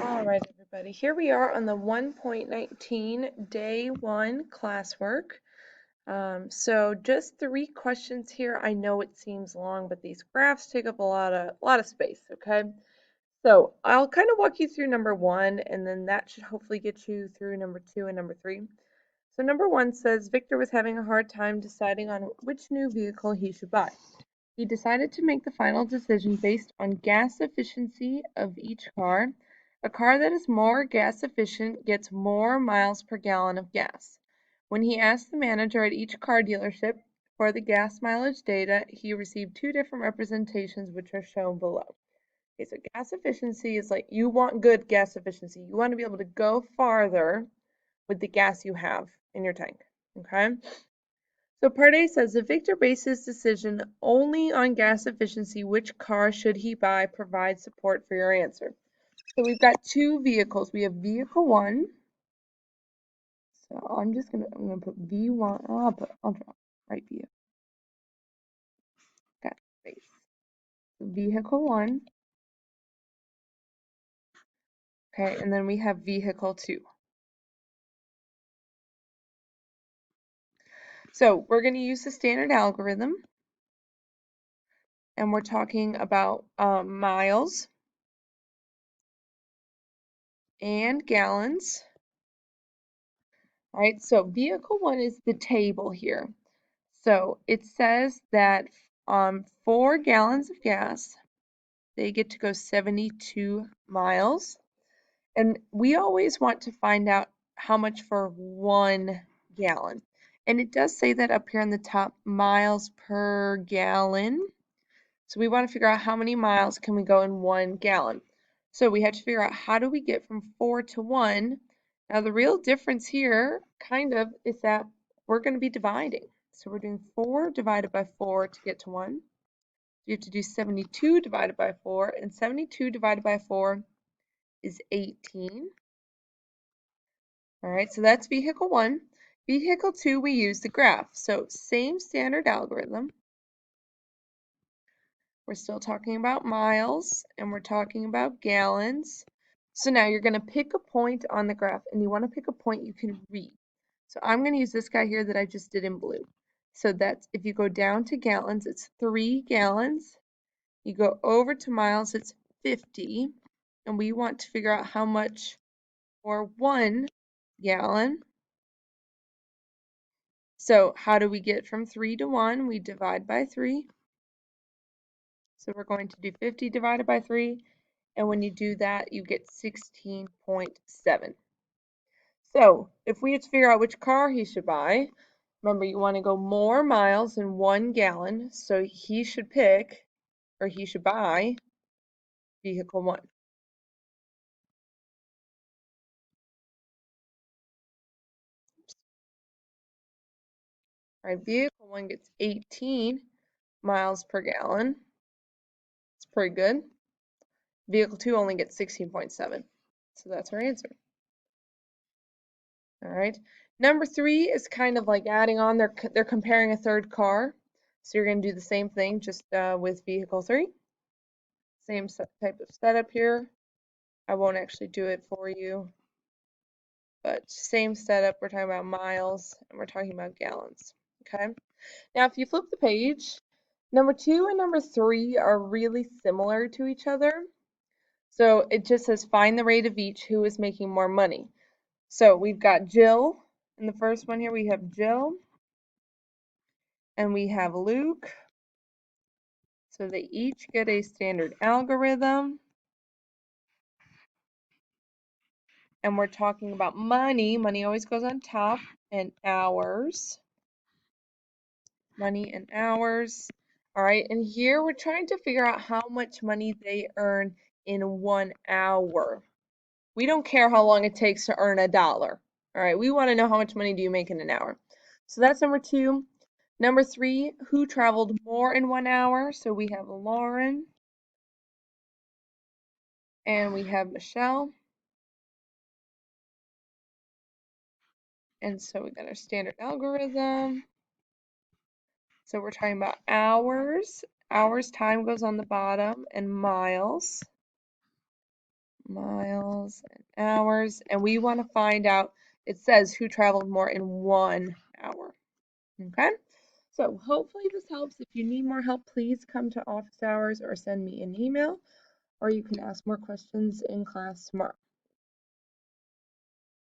All right, everybody. Here we are on the 1.19 day one classwork. So just 3 questions here. I know it seems long, but these graphs take up a lot of space, okay? So I'll kind of walk you through number one, and then that should hopefully get you through number two and number three. So number one says Victor was having a hard time deciding on which new vehicle he should buy. He decided to make the final decision based on gas efficiency of each car. A car that is more gas efficient gets more miles per gallon of gas. When he asked the manager at each car dealership for the gas mileage data, he received 2 different representations, which are shown below. Okay, so gas efficiency is like you want good gas efficiency. You want to be able to go farther with the gas you have in your tank. Okay? So part A says if Victor based his decision only on gas efficiency, which car should he buy? Provide support for your answer. So we've got 2 vehicles. We have vehicle 1. So I'm gonna put V1. I'll draw right vehicle. Got space. Vehicle 1. Okay, and then we have vehicle 2. So we're gonna use the standard algorithm, and we're talking about miles and gallons. All right, so vehicle 1 is the table here. So it says that 4 gallons of gas, they get to go 72 miles. And we always want to find out how much for 1 gallon. And it does say that up here in the top, miles per gallon. So we want to figure out how many miles can we go in 1 gallon. So we have to figure out how do we get from 4 to 1. Now the real difference here kind of is that we're going to be dividing. So we're doing 4 divided by 4 to get to 1. You have to do 72 divided by 4, and 72 divided by 4 is 18. All right, so that's vehicle 1. Vehicle 2, we use the graph. So same standard algorithm. We're still talking about miles, and we're talking about gallons. So now you're going to pick a point on the graph, and you want to pick a point you can read. So I'm going to use this guy here that I just did in blue. So that's, if you go down to gallons, it's 3 gallons. You go over to miles, it's 50. And we want to figure out how much for 1 gallon. So how do we get from 3 to 1? We divide by 3. So we're going to do 50 divided by 3. And when you do that, you get 16.7. So if we had to figure out which car he should buy, remember you want to go more miles in 1 gallon. So he should pick, or he should buy, vehicle 1. All right, vehicle 1 gets 18 miles per gallon. It's pretty good. Vehicle 2 only gets 16.7. So that's our answer. All right. Number 3 is kind of like adding on. They're comparing a third car. So you're going to do the same thing just with vehicle 3. Same type of setup here. I won't actually do it for you. But same setup. We're talking about miles and we're talking about gallons. Okay. Now if you flip the page, number 2 and number 3 are really similar to each other. So it just says find the rate of each who is making more money. So we've got Jill. In the first one here, we have Jill. And we have Luke. So they each get a standard algorithm. And we're talking about money. Money always goes on top. And hours. Money and hours. All right. And here we're trying to figure out how much money they earn in 1 hour. We don't care how long it takes to earn $1. All right. We want to know how much money do you make in an hour. So that's number 2. Number 3, who traveled more in 1 hour? So we have Lauren. And we have Michelle. And so we got our standard algorithm. So we're talking about hours. Hours, time goes on the bottom, and miles. miles and hours, and we want to find out, it says who traveled more in 1 hour. Okay, so hopefully this helps. If you need more help, please come to office hours or send me an email, or you can ask more questions in class tomorrow.